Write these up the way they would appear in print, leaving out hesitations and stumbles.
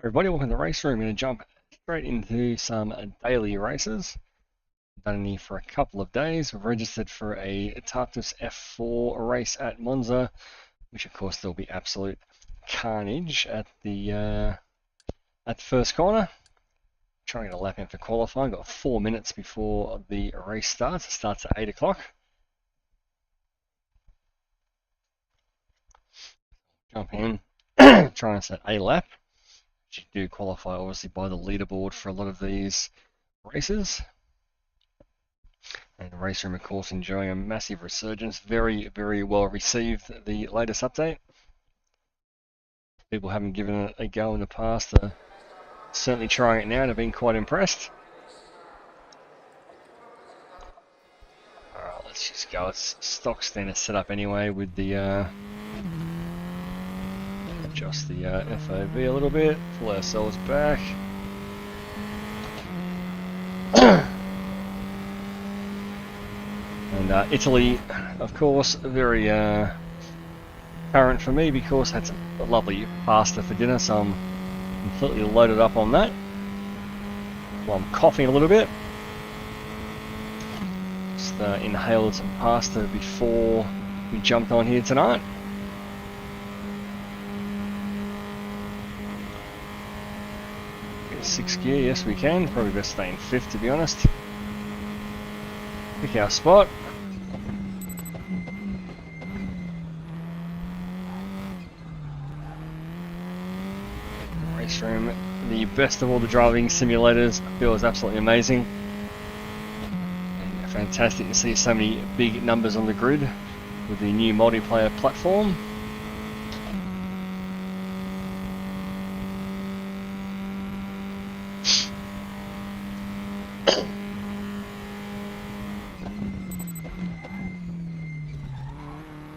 Everybody, welcome to the race room. I'm going to jump straight into some daily races. Done any for a couple of days. We've registered for a Tartus F4 race at Monza, which of course there'll be absolute carnage at the first corner. Trying to get a lap in for qualifying. Got 4 minutes before the race starts. It starts at 8 o'clock. Jump in, try and set a lap. You do qualify obviously by the leaderboard for a lot of these races. And RaceRoom, of course, enjoying a massive resurgence. Very, very well received, the latest update. People haven't given it a go in the past. Certainly trying it now and have been quite impressed. Alright, let's just go. It's stock standard setup anyway with the adjust the FOV a little bit, pull ourselves back. And Italy, of course, very current for me because I had some lovely pasta for dinner, so I'm completely loaded up on that. Well, I'm coughing a little bit. Just inhaled some pasta before we jumped on here tonight. Get 6th gear, yes we can. Probably best stay in 5th to be honest. Pick our spot. RaceRoom, the best of all the driving simulators, feels absolutely amazing. And fantastic to see so many big numbers on the grid with the new multiplayer platform.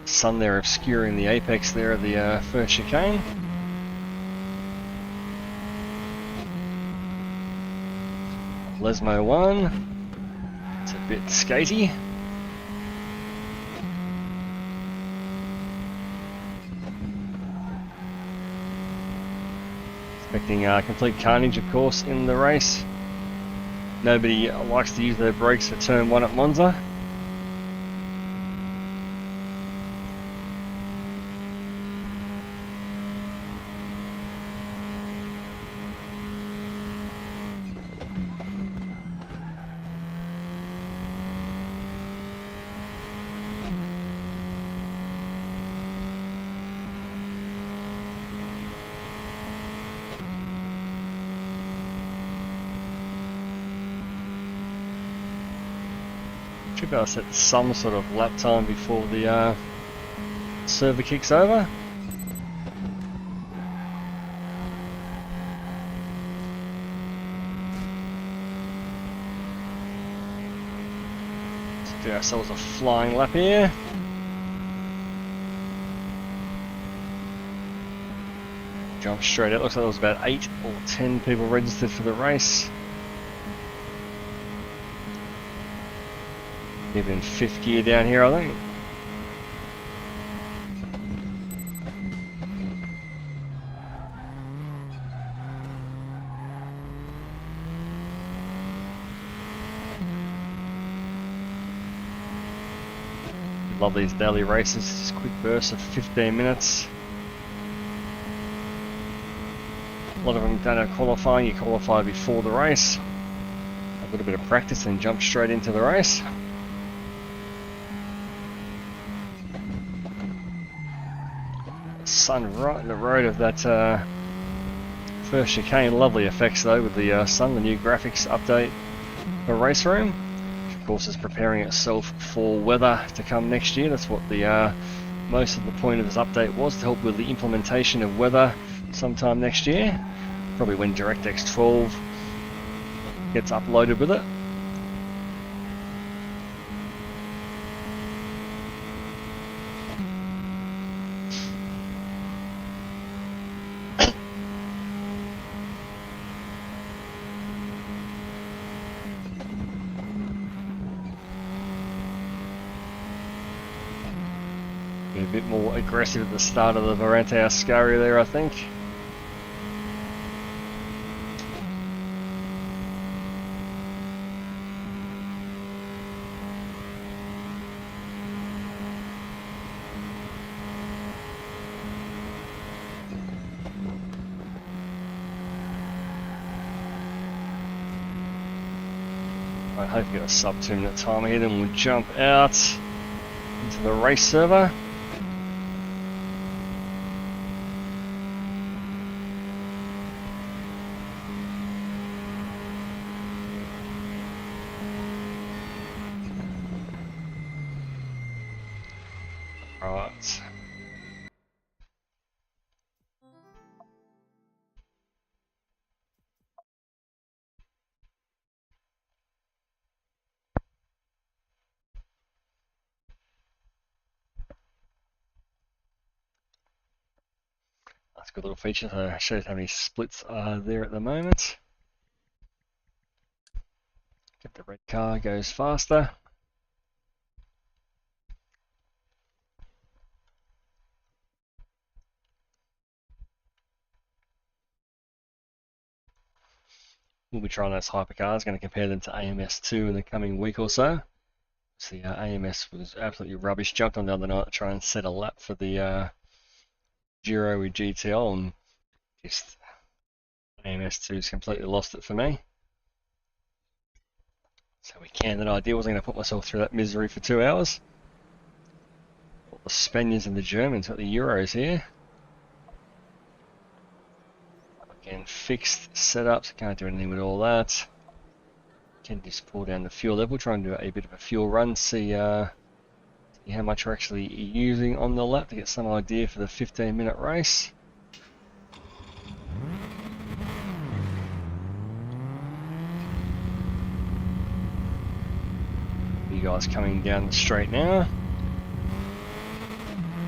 Sun there obscuring the apex there of the first chicane. Lesmo 1, it's a bit skatey. Expecting complete carnage of course in the race. Nobody likes to use their brakes for turn 1 at Monza. Should be able to set some sort of lap time before the server kicks over. Let's do ourselves a flying lap here. Jump straight out. Looks like there was about 8 or 10 people registered for the race. Even in 5th gear down here, I think. Love these daily races, just quick bursts of 15 minutes. A lot of them don't have qualifying, you qualify before the race. A little bit of practice and jump straight into the race. Sun right in the road of that first chicane. Lovely effects though with the sun, the new graphics update for RaceRoom, which of course is preparing itself for weather to come next year. That's what the most of the point of this update was, to help with the implementation of weather sometime next year, probably when DirectX 12 gets uploaded with it. A bit more aggressive at the start of the Variante Ascaria there, I think. I hope we get a sub 2-minute time here, then we'll jump out into the race server. Right. That's a good little feature. Shows how many splits are there at the moment. If the red car goes faster. We'll be trying those hypercars, going to compare them to AMS2 in the coming week or so. So AMS was absolutely rubbish. Jumped on the other night to try and set a lap for the Giro with GTL, and just AMS2's completely lost it for me. So we canned that idea. Wasn't going to put myself through that misery for 2 hours. All the Spaniards and the Germans got the Euros here. Again, fixed setups. Can't do anything with all that. Can just pull down the fuel level. Try and do a bit of a fuel run. See how much we're actually using on the lap to get some idea for the 15-minute race. You guys coming down the straight now.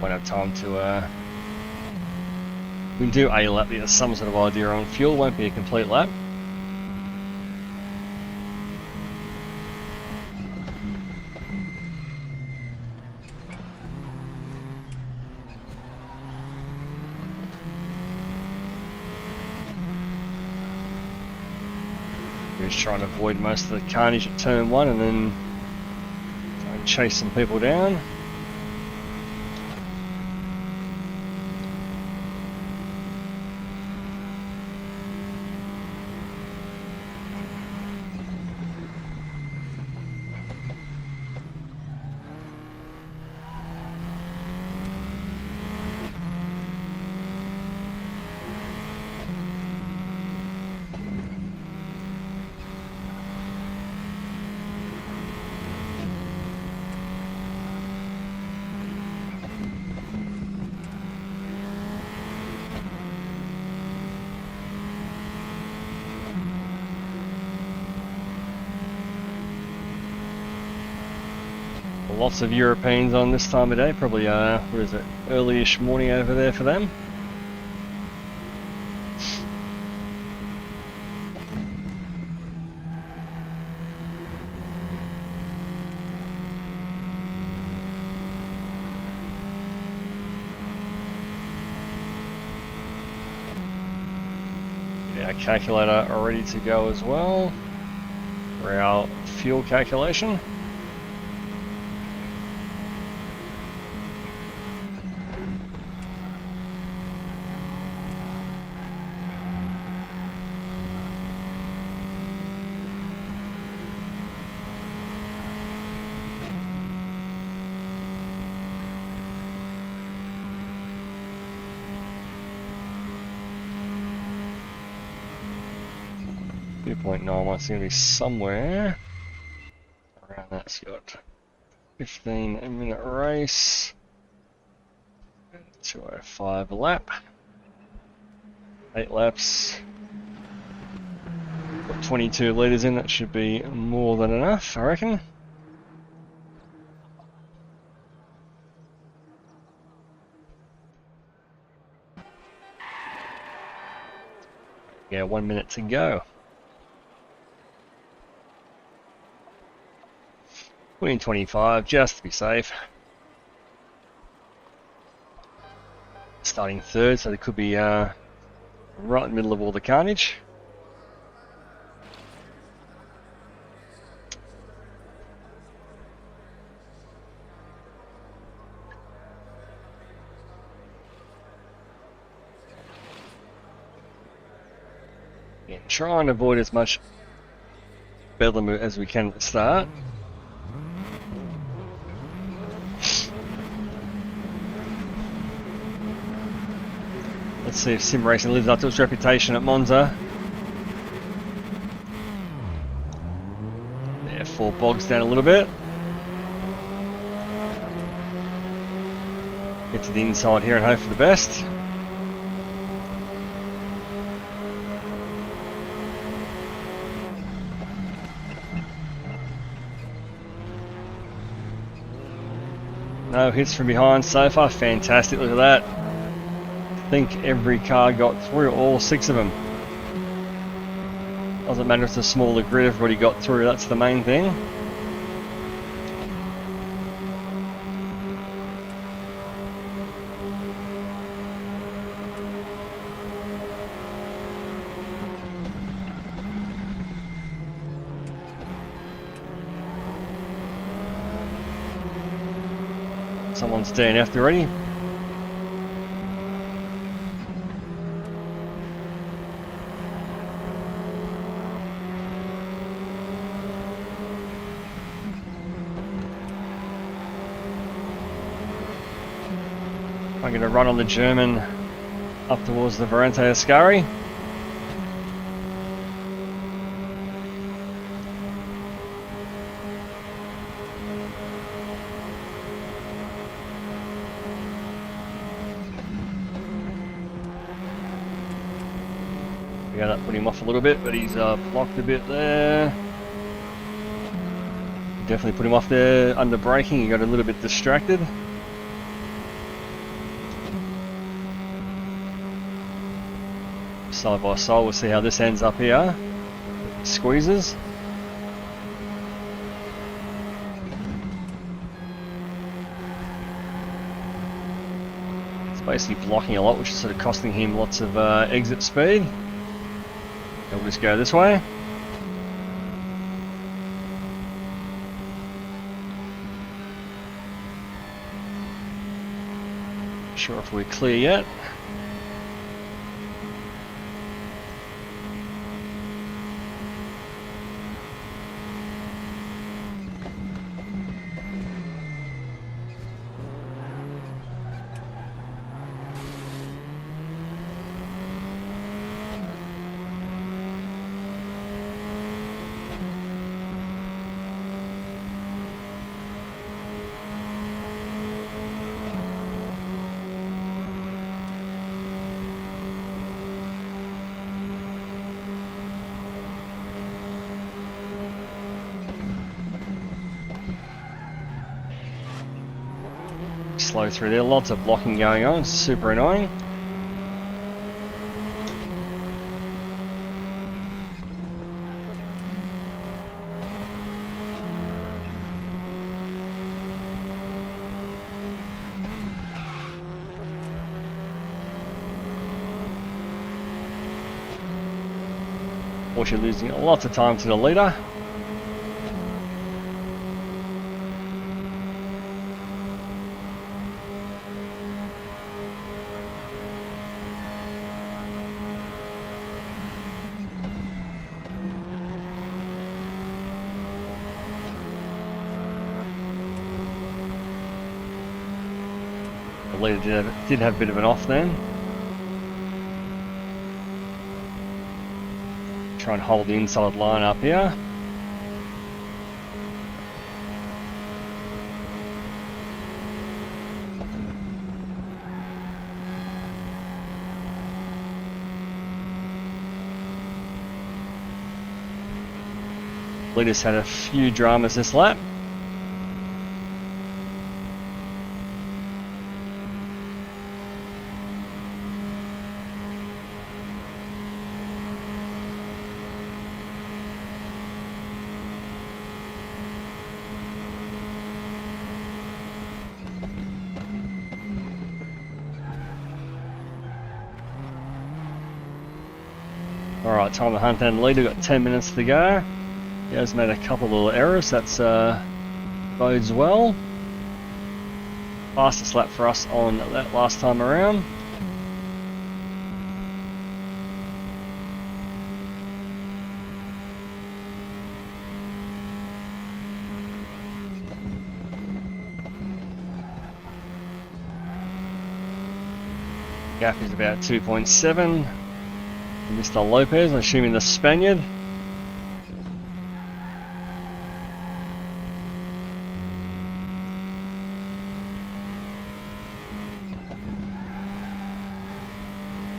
Won't have time to we can do a lap to get some sort of idea on fuel. Won't be a complete lap. We're just trying to avoid most of the carnage at turn 1 and then try and chase some people down. Lots of Europeans on this time of day, probably, what is it, early-ish morning over there for them. Get our calculator ready to go as well for our fuel calculation. It's going to be somewhere around that. So you got 15-minute race, 2:05 a lap, 8 laps. Got 22 litres in. That should be more than enough, I reckon. Yeah, 1 minute to go. Put in 25 just to be safe. Starting third, so they could be right in the middle of all the carnage. Again, try and avoid as much bedlam as we can at the start. Let's see if sim racing lives up to its reputation at Monza. Therefore bogs down a little bit. Get to the inside here and hope for the best. No hits from behind so far. Fantastic, look at that. I think every car got through, all 6 of them. Doesn't matter if it's a smaller grid, everybody got through, that's the main thing. Someone's DNF'd already. I'm going to run on the German up towards the Varente Ascari. Yeah, that put him off a little bit, but he's blocked a bit there. Definitely put him off there under braking, he got a little bit distracted. Side by side, we'll see how this ends up here. Squeezes. It's basically blocking a lot, which is sort of costing him lots of exit speed. We'll just go this way. Not sure if we're clear yet. Slow through there, lots of blocking going on, super annoying. Fortunately losing lots of time to the leader. The leader did have a bit of an off then. Try and hold the inside line up here. Leader's had a few dramas this lap. Alright, time to hunt down the leader, got 10 minutes to go. He has made a couple of little errors, that's bodes well. Fastest lap for us on that last time around. Gap is about 2.7. Mr. Lopez, I'm assuming the Spaniard.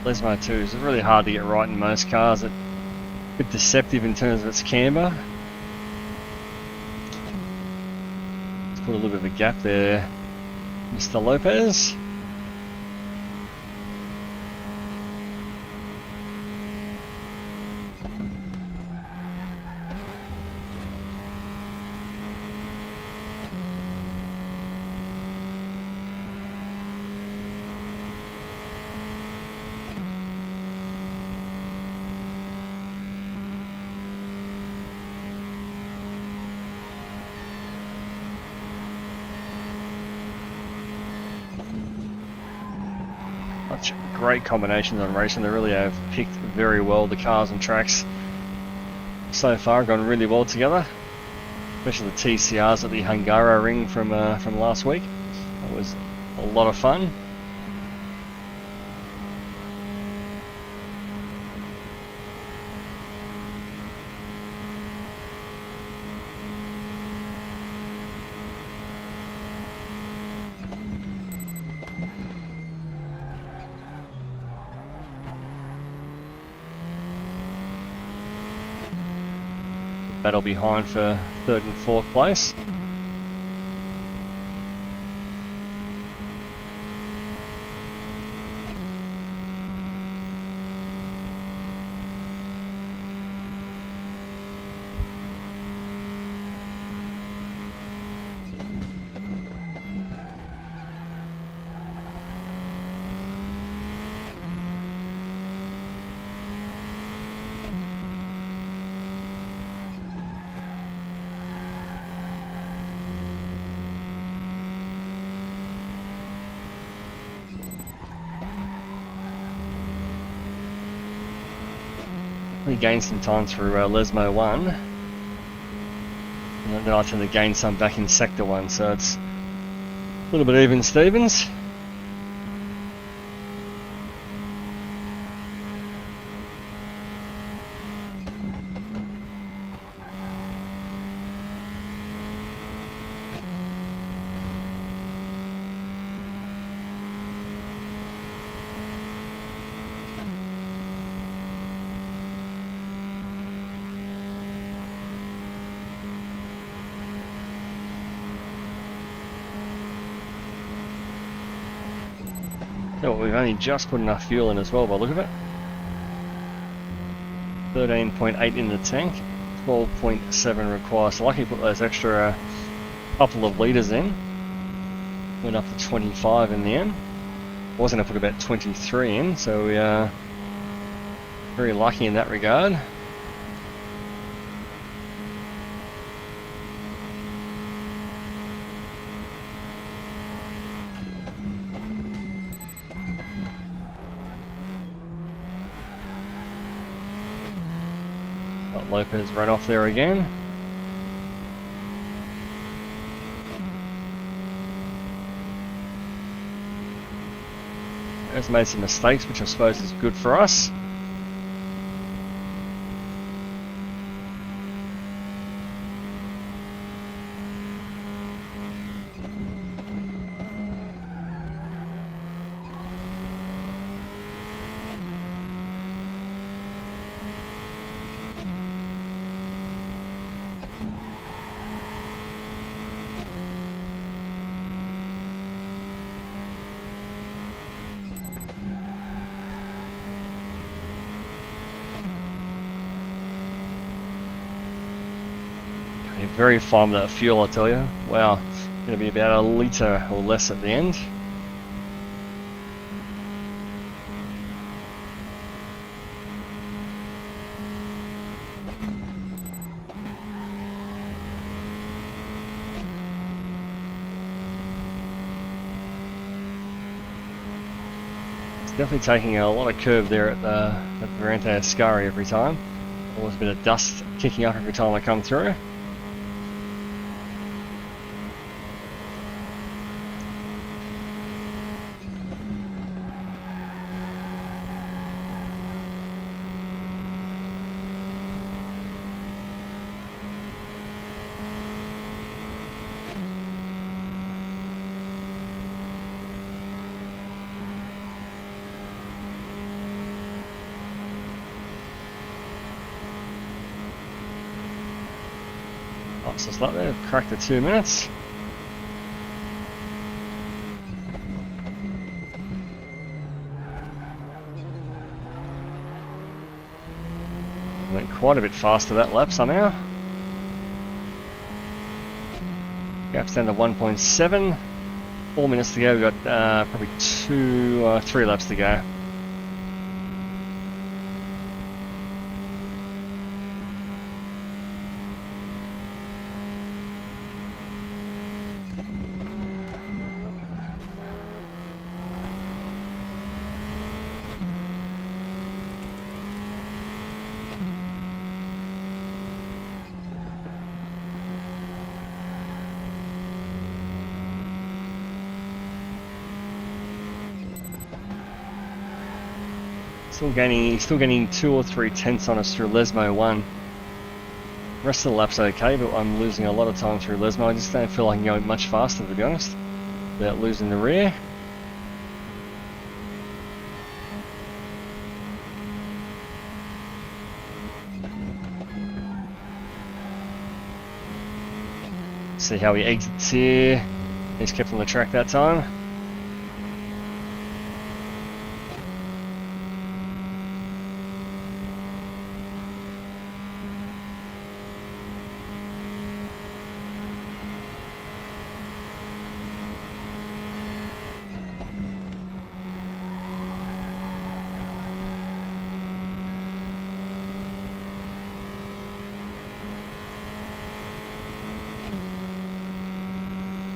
Lesmo 2 is really hard to get right in most cars. It's a bit deceptive in terms of its camber. Let's put a little bit of a gap there, Mr. Lopez. Great combinations on racing. They really have picked very well the cars and tracks so far, gone really well together, especially the TCRs at the Hungaro ring from last week. That was a lot of fun. Battle behind for 3rd and 4th place. We gained some time through Lesmo 1, and then I tend to gain some back in Sector 1, so it's a little bit even Stevens. So we've only just put enough fuel in as well by the look of it. 13.8 in the tank, 12.7 required. So lucky to put those extra couple of litres in. Went up to 25 in the end. Was going to put about 23 in, so we are very lucky in that regard. Lopez ran off there again. Has made some mistakes, which I suppose is good for us. Very fine with that fuel, I tell you. Wow, going to be about a litre or less at the end. It's definitely taking a lot of curve there at Variante Ascari every time. Always a bit of dust kicking up every time I come through. Fastest lap there, cracked the 2 minutes. Went quite a bit faster that lap somehow. Gap's down to 1.7. 4 minutes to go. We've got probably 3 laps to go. Still gaining 2 or 3 tenths on us through Lesmo 1. The rest of the lap's okay, but I'm losing a lot of time through Lesmo. I just don't feel I can go much faster, to be honest, without losing the rear. See how he exits here. He's kept on the track that time.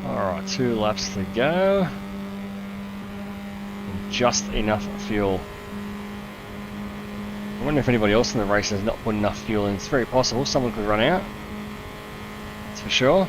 Alright, 2 laps to go. Just enough fuel. I wonder if anybody else in the race has not put enough fuel in. It's very possible. Someone could run out. That's for sure.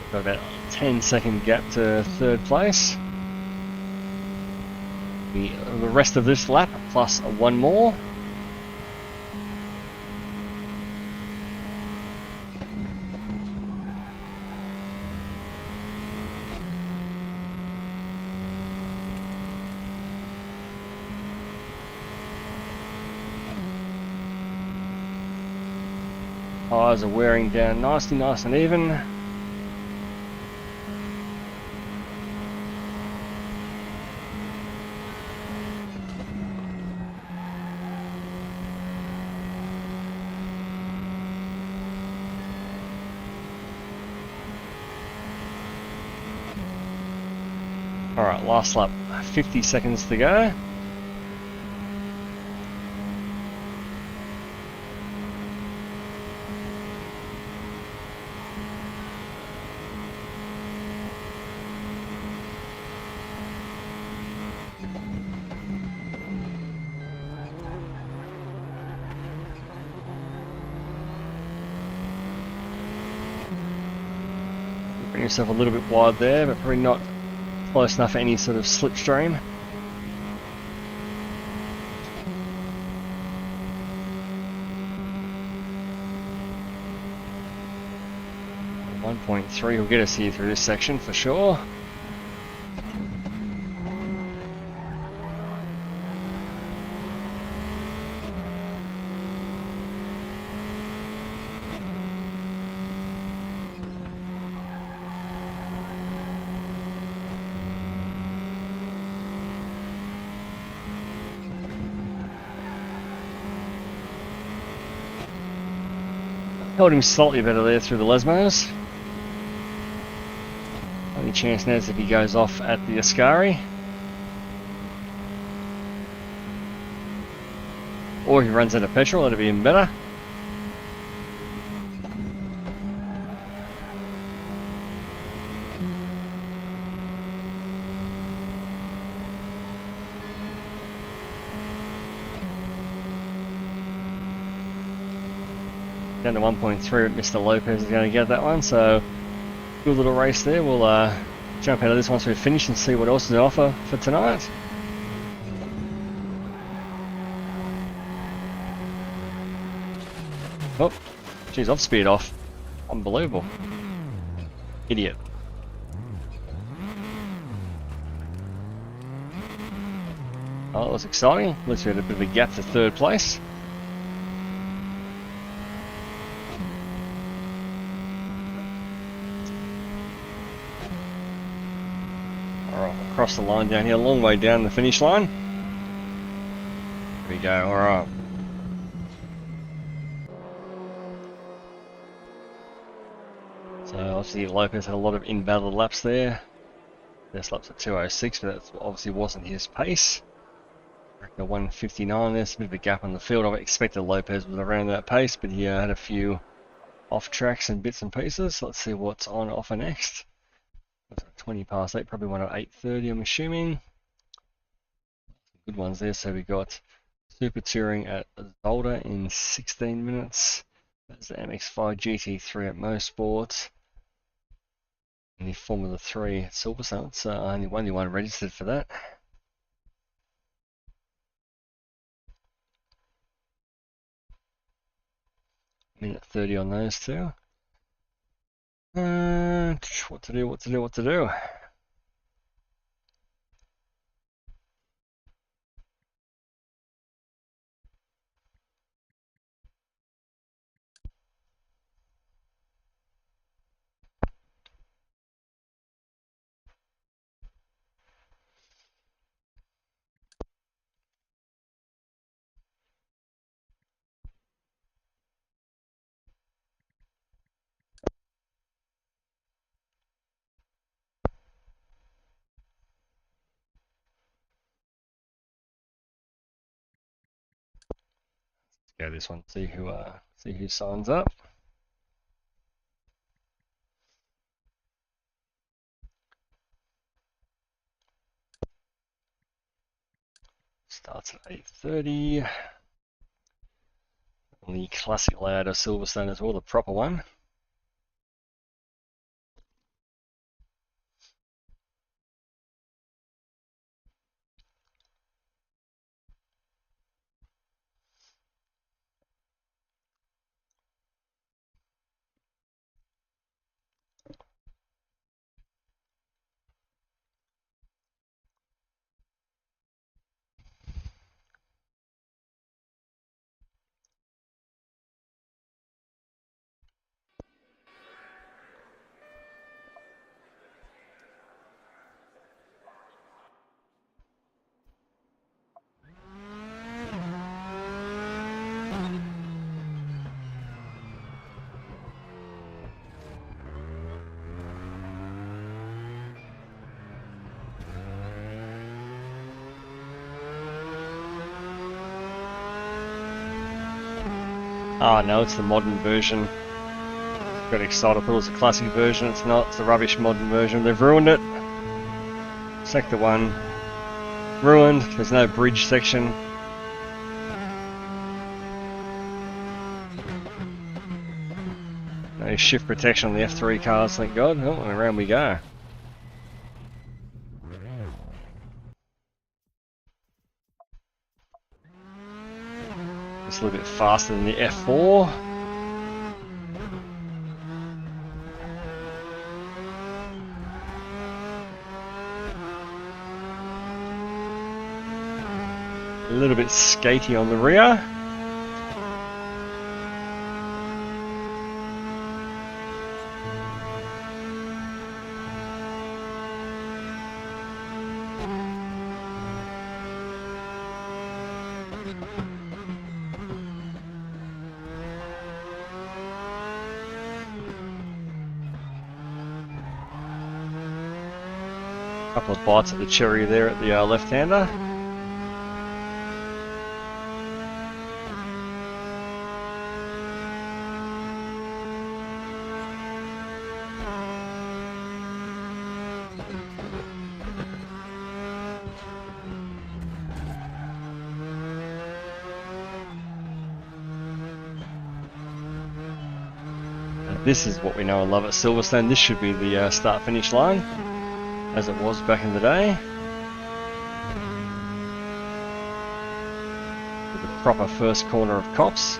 Got about a 10-second gap to 3rd place. The rest of this lap plus 1 more. Tyres are wearing down nicely, nice and even. Alright, last lap, 50 seconds to go. Bring yourself a little bit wide there, but probably not close enough for any sort of slipstream. .3 will get us here through this section for sure. Held him slightly better there through the Lesmos. chance now is if he goes off at the Ascari. Or he runs out of petrol, that'd be even better. Down to 1.3, Mr. Lopez is going to get that one, so good little race there. We'll jump out of this once we've finished and see what else is on offer for tonight. Oh, geez, I've speared off. Unbelievable. Idiot. Oh, that was exciting. At least we had a bit of a gap to third place. Across the line down here, a long way down the finish line. There we go, alright. So obviously Lopez had a lot of invalid laps there. Best laps at 2:06, but that obviously wasn't his pace. The 1:59, there's a bit of a gap on the field. I expected Lopez was around that pace, but he had a few off tracks and bits and pieces. Let's see what's on offer next. 20 past 8, probably one at 8:30 I'm assuming. Good ones there, so we got Super Touring at Zolder in 16 minutes. That's the MX-5 GT3 at Mosport. And the Formula 3 at Silverstone. It's only one registered for that. Minute 30 on those two. What to do? Go this one, see who signs up. Starts at 8:30. And the classic layout of Silverstone as well, the proper one. Ah, no, it's the modern version. Got excited, I thought it was a classic version. It's not, it's the rubbish modern version. They've ruined it. Sector 1, ruined. There's no bridge section. No shift protection on the F3 cars, thank God. Oh, and around we go. It's a little bit faster than the F4. A little bit skatey on the rear. Couple of bites at the cherry there at the left-hander. This is what we know and love at Silverstone. This should be the start-finish line, as it was back in the day. With the proper first corner of Cops.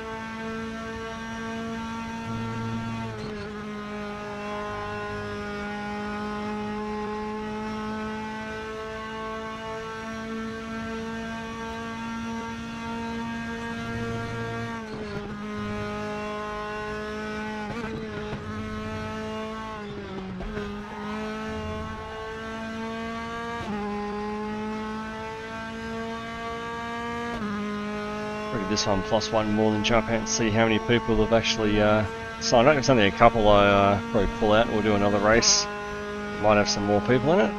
This one +1 more than jump out and see how many people have actually signed up. It's only a couple. I probably pull out and we'll do another race. Might have some more people in it.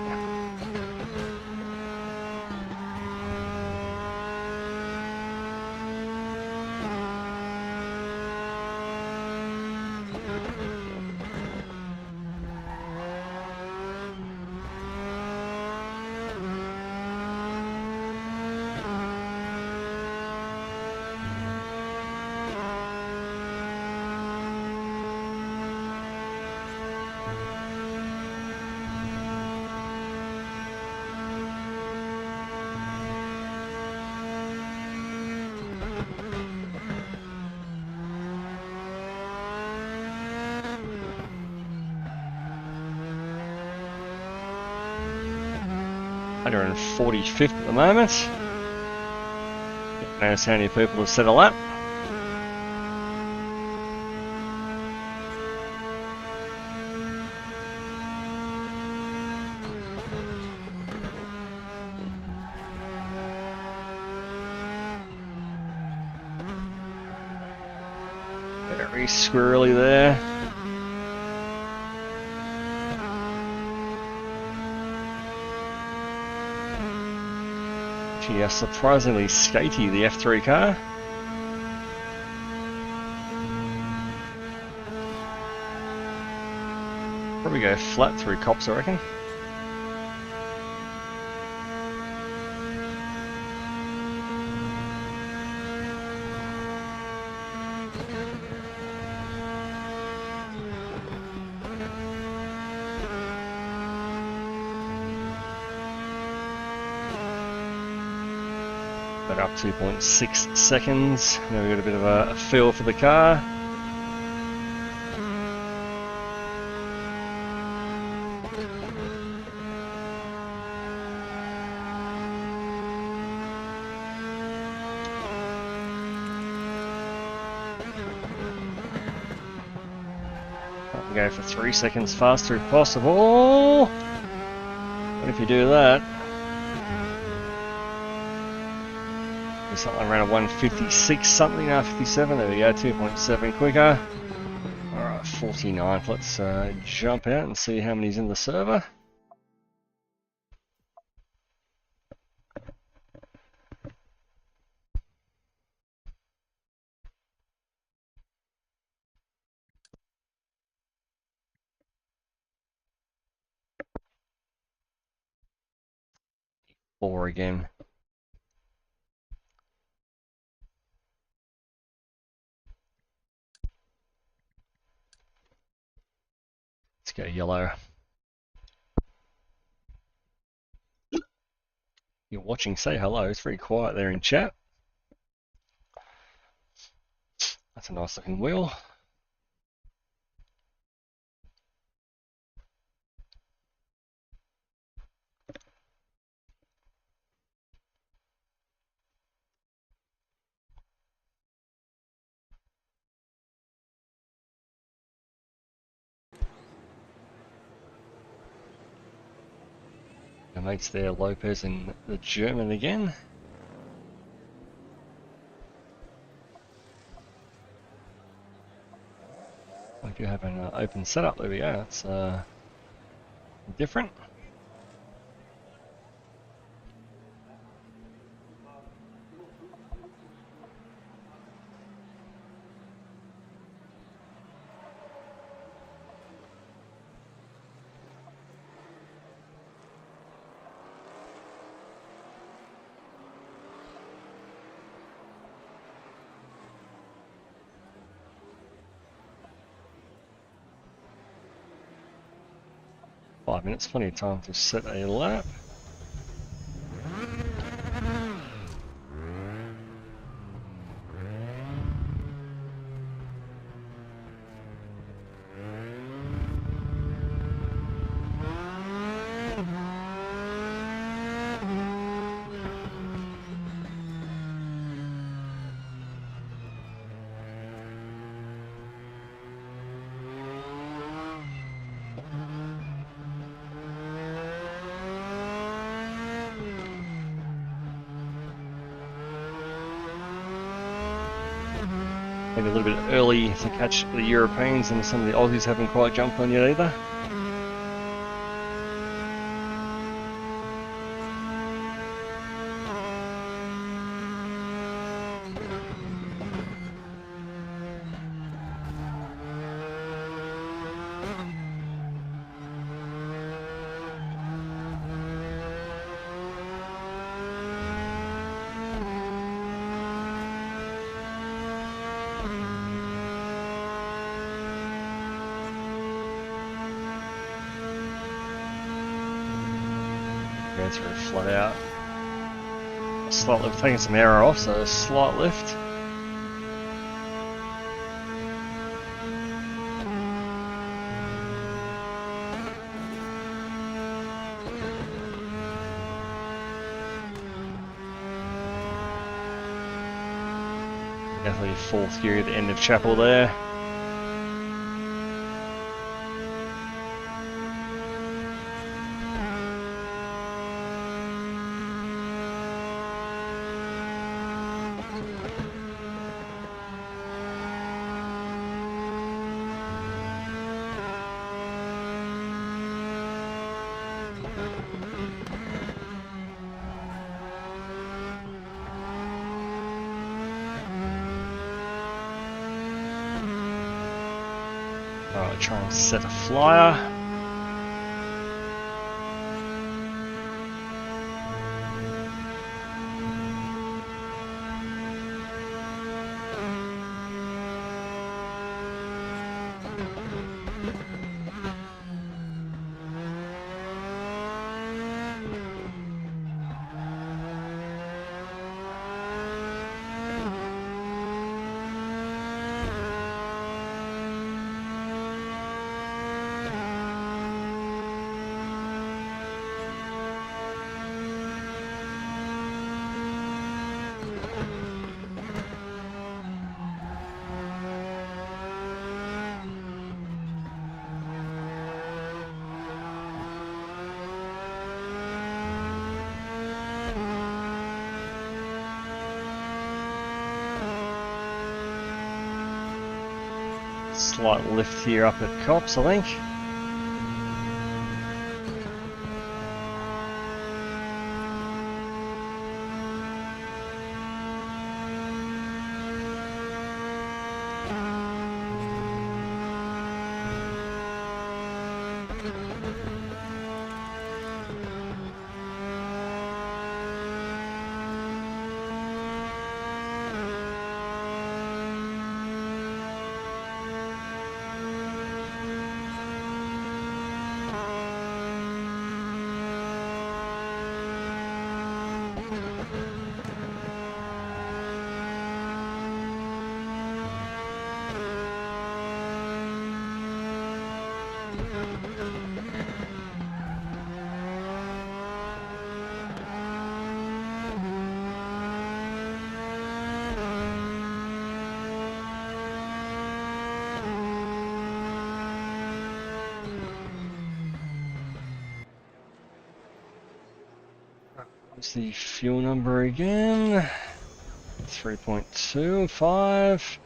They're in 45th at the moment. Notice how many people have set a lap. Very squirrely there. Yeah, surprisingly skatey, the F3 car. Probably go flat through Cops, I reckon. But up 2.6 seconds. Now we've got a bit of a feel for the car. I'll go for 3 seconds faster if possible. What if you do that? Something around a 156 something, now 57, there we go, 2.7 quicker. Alright, 49th, let's jump out and see how many's in the server. Four again. Let's go yellow. You're watching, say hello. It's very quiet there in chat. That's a nice looking wheel. Our mates there, Lopez and the German again. I do have an open setup, there we go, that's different. 5 minutes, plenty of time to set a lap. Maybe a little bit early to catch the Europeans, and some of the Aussies haven't quite jumped on yet either. Going through flat out. Slightly taking some air off, so a slight lift. Definitely fourth gear at the end of Chapel there. Alright, try and set a flyer. Slight lift here up at Cops, I think. What's the fuel number again? 3.25.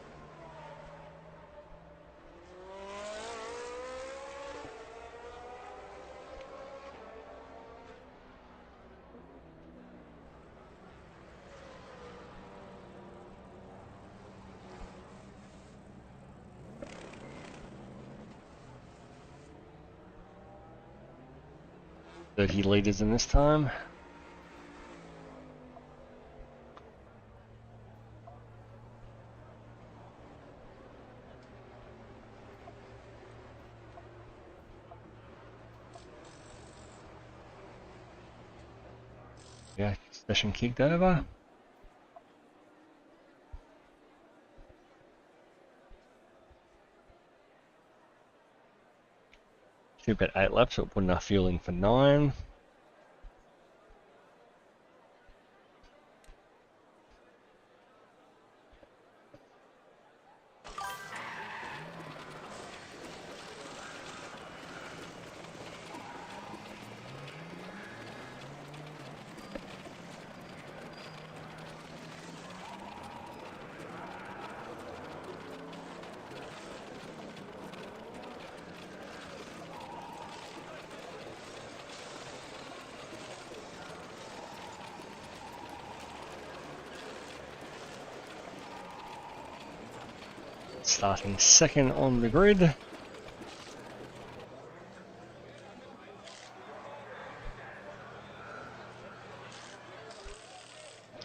$30 in this time. Session kicked over. Should bet 8 laps, so we'll put enough fuel in for 9. Starting second on the grid.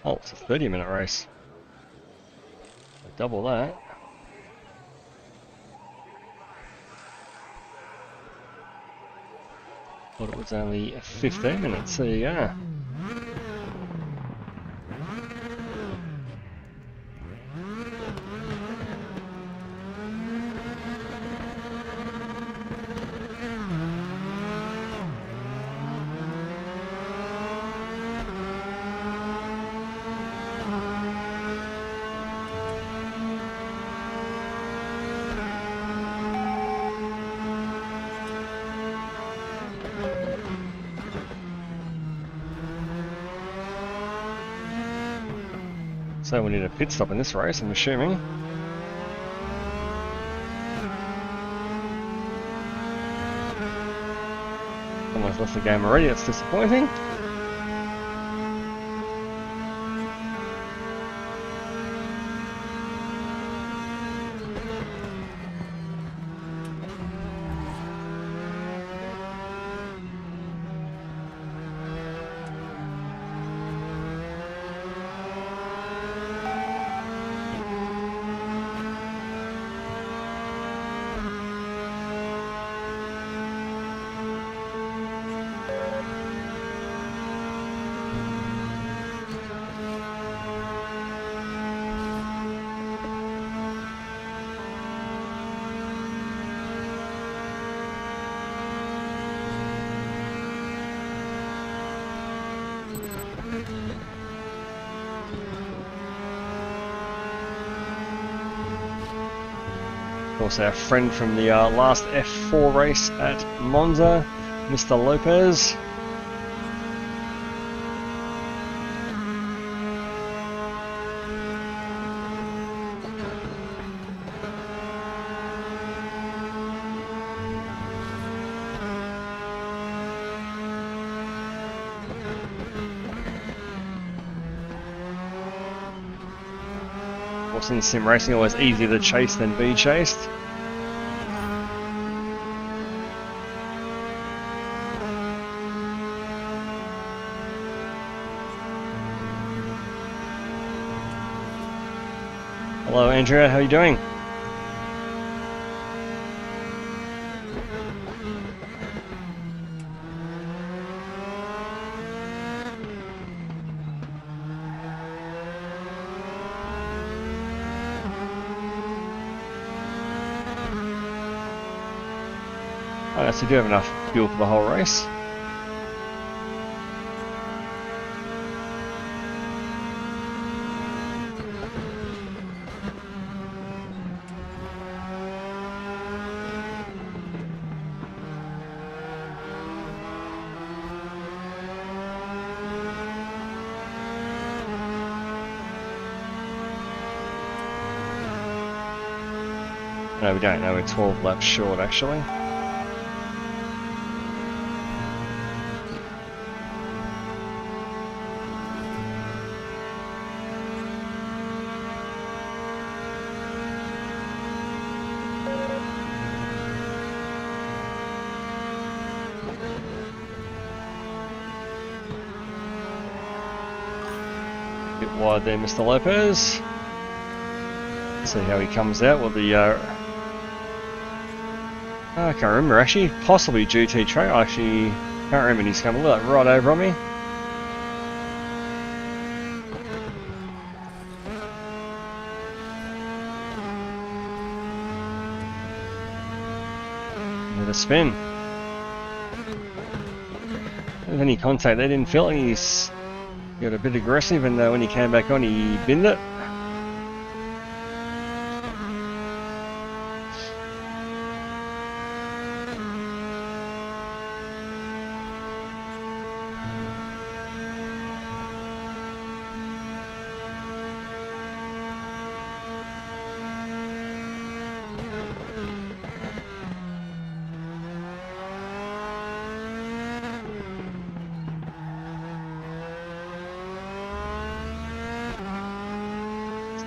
Oh, it's a 30-minute race. Double that. Thought it was only 15 minutes. There you go. So we need a pit stop in this race, I'm assuming. Almost left the game already, that's disappointing. Of course, our friend from the last F4 race at Monza, Mr. Lopez. Of course, in sim racing, always easier to chase than be chased. Hello Andrea, how are you doing? Oh, yes, we do have enough fuel for the whole race. No, we don't know. We're 12 laps short, actually. Bit wide there, Mr. Lopez. See how he comes out with the I can't remember actually, possibly GT track. I actually can't remember, he's coming right over on me. it a spin. With any contact, they didn't feel like he's got a bit aggressive, and when he came back on, he binned it.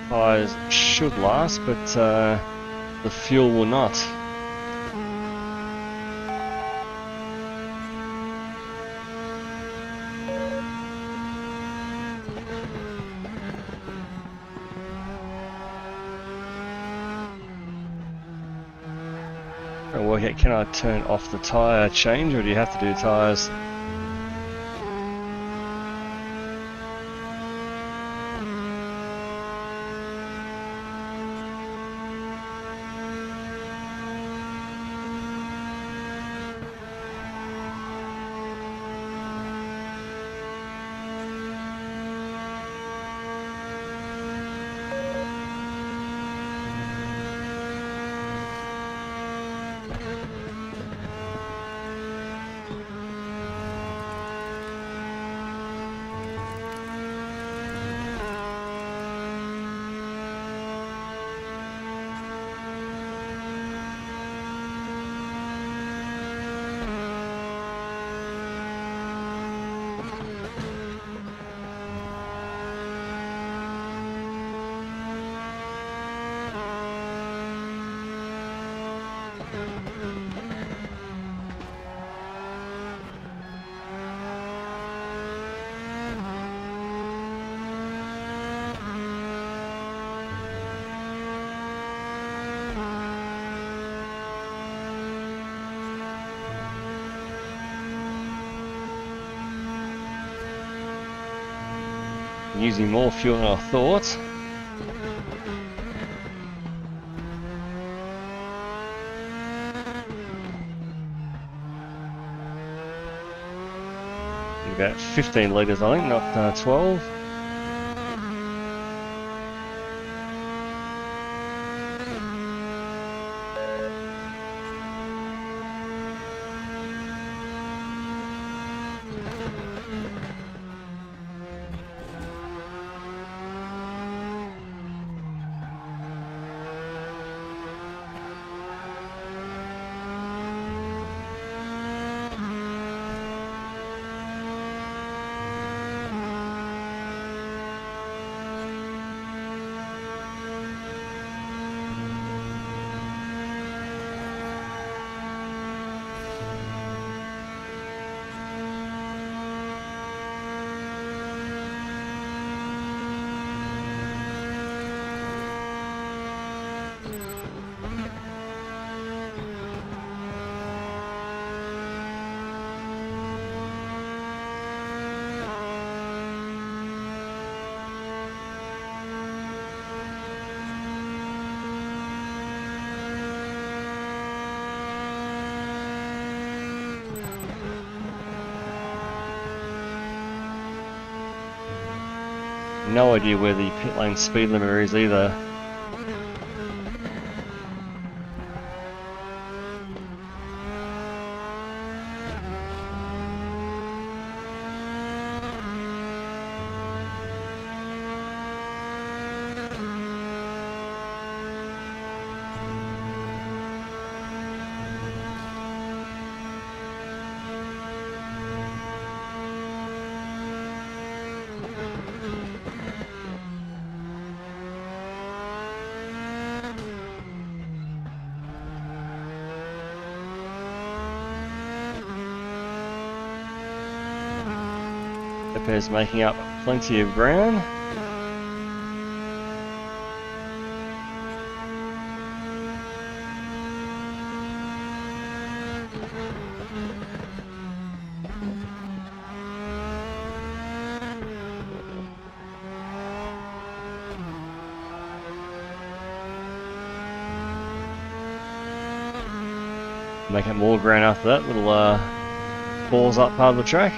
Tyres should last, but the fuel will not. I'll work out, can I turn off the tyre change, or do you have to do tyres? Using more fuel than I thought. About 15 litres, I think, not 12. No idea where the pit lane speed limiter is either. Pepe's making up plenty of ground. Make it more ground after that. Little balls up part of the track.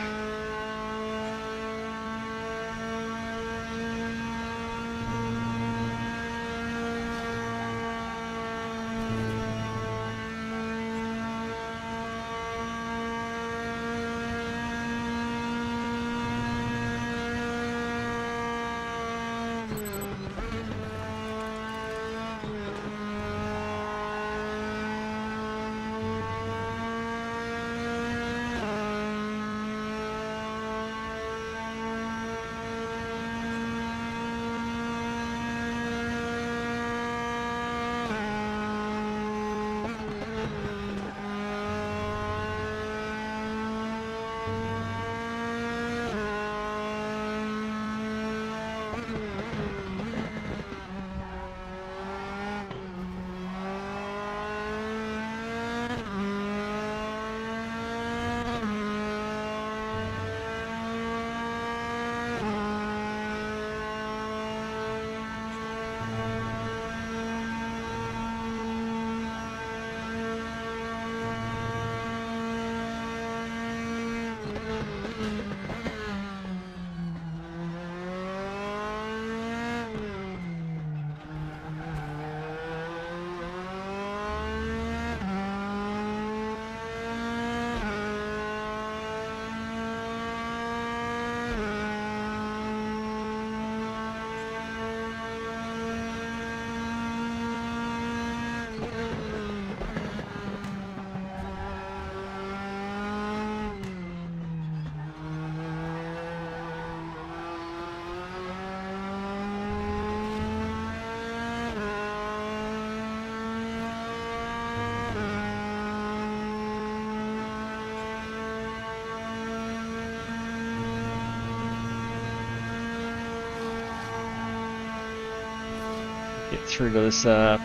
Get through to this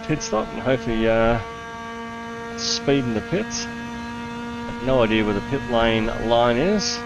pit stop and hopefully speed in the pits. Have no idea where the pit lane line is.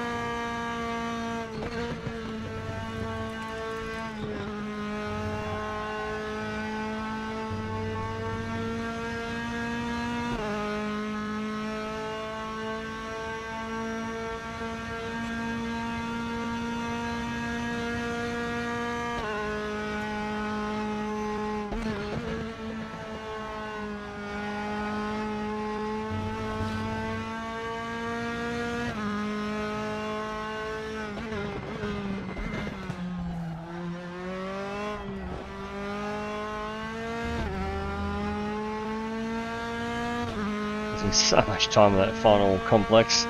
So much time in that final complex.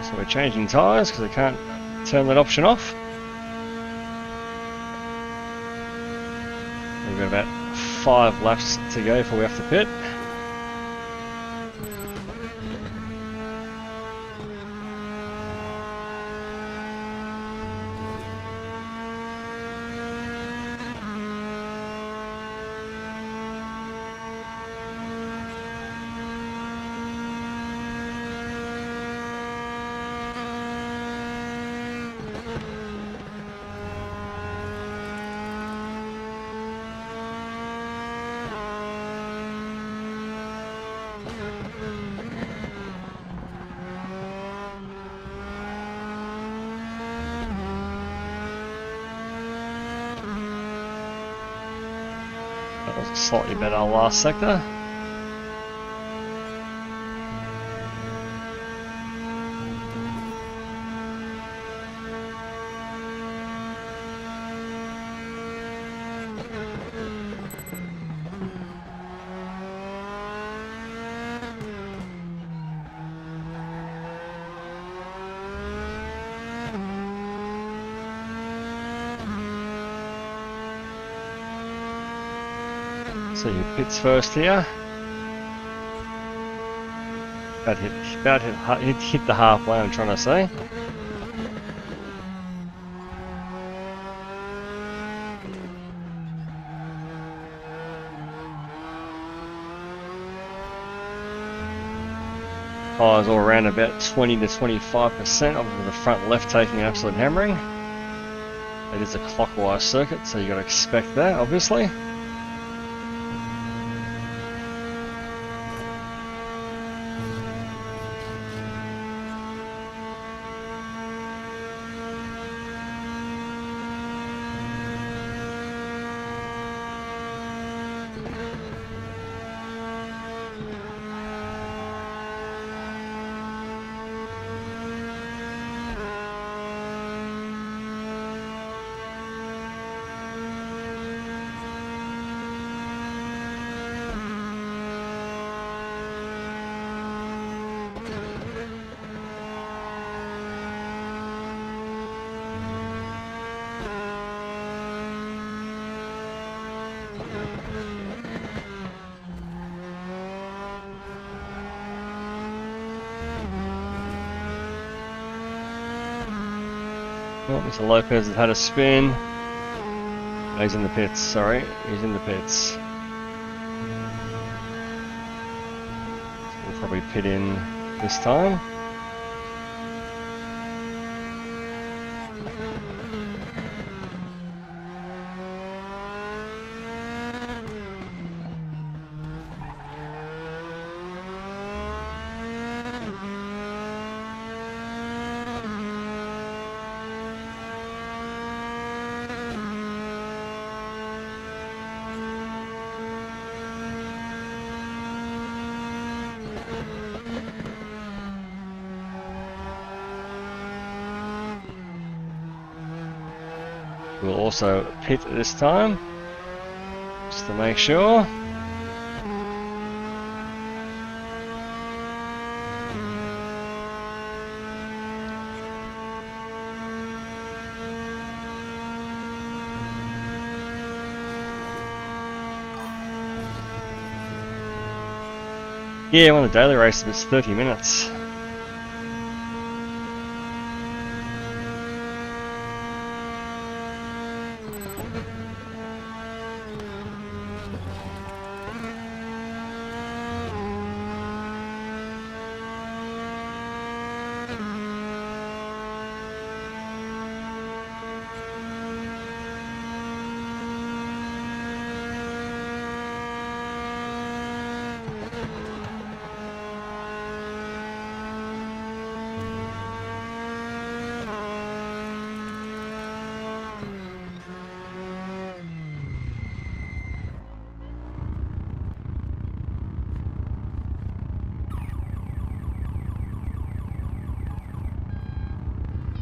So we're changing tyres because I can't turn that option off. We've got about 5 laps to go before we have to pit. That was slightly better last sector. So he pits first here. Hit the halfway, I'm trying to say. Tyres all around about 20 to 25%, of the front left taking an absolute hammering. It is a clockwise circuit, so you've got to expect that, obviously. Oh, Mr. Lopez has had a spin. Oh, he's in the pits, sorry. He's in the pits. We'll probably pit in this time. We'll also pit this time, just to make sure. Yeah, on the daily race it's 30 minutes.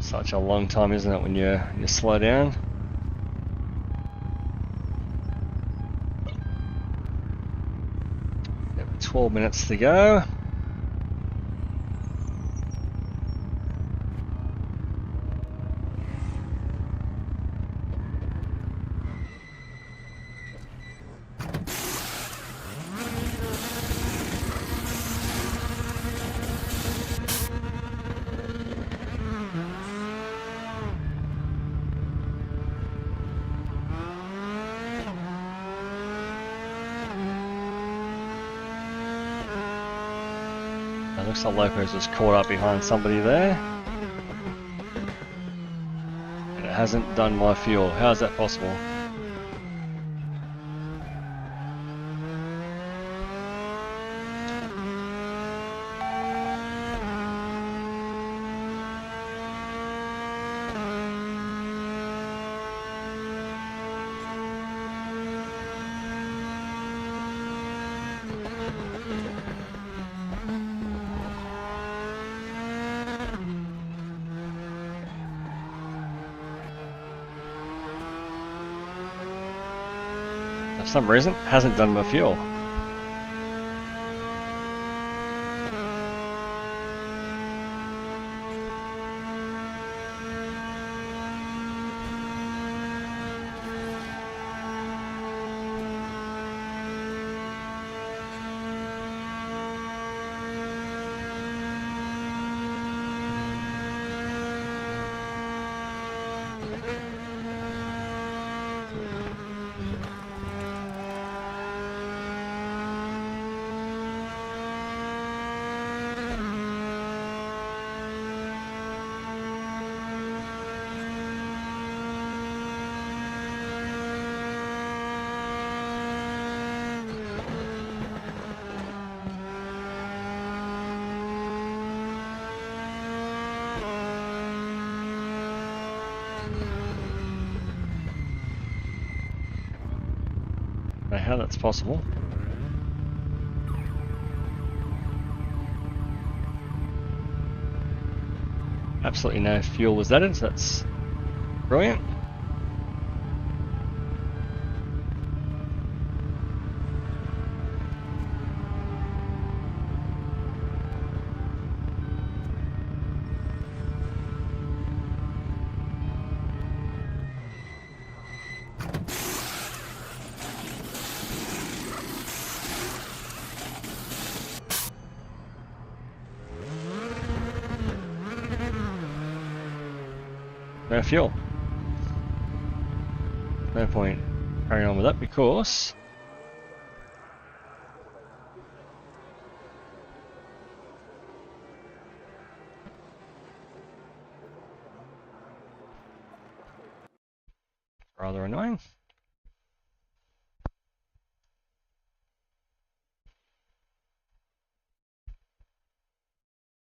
Such a long time, isn't it, when you slow down? Yep, 12 minutes to go. It looks like Lopez was caught up behind somebody there. And it hasn't done my fuel. How is that possible? For some reason, hasn't done my fuel. how that's possible. Absolutely no fuel was added, so that's brilliant. No fuel. No point carrying on with that because rather annoying.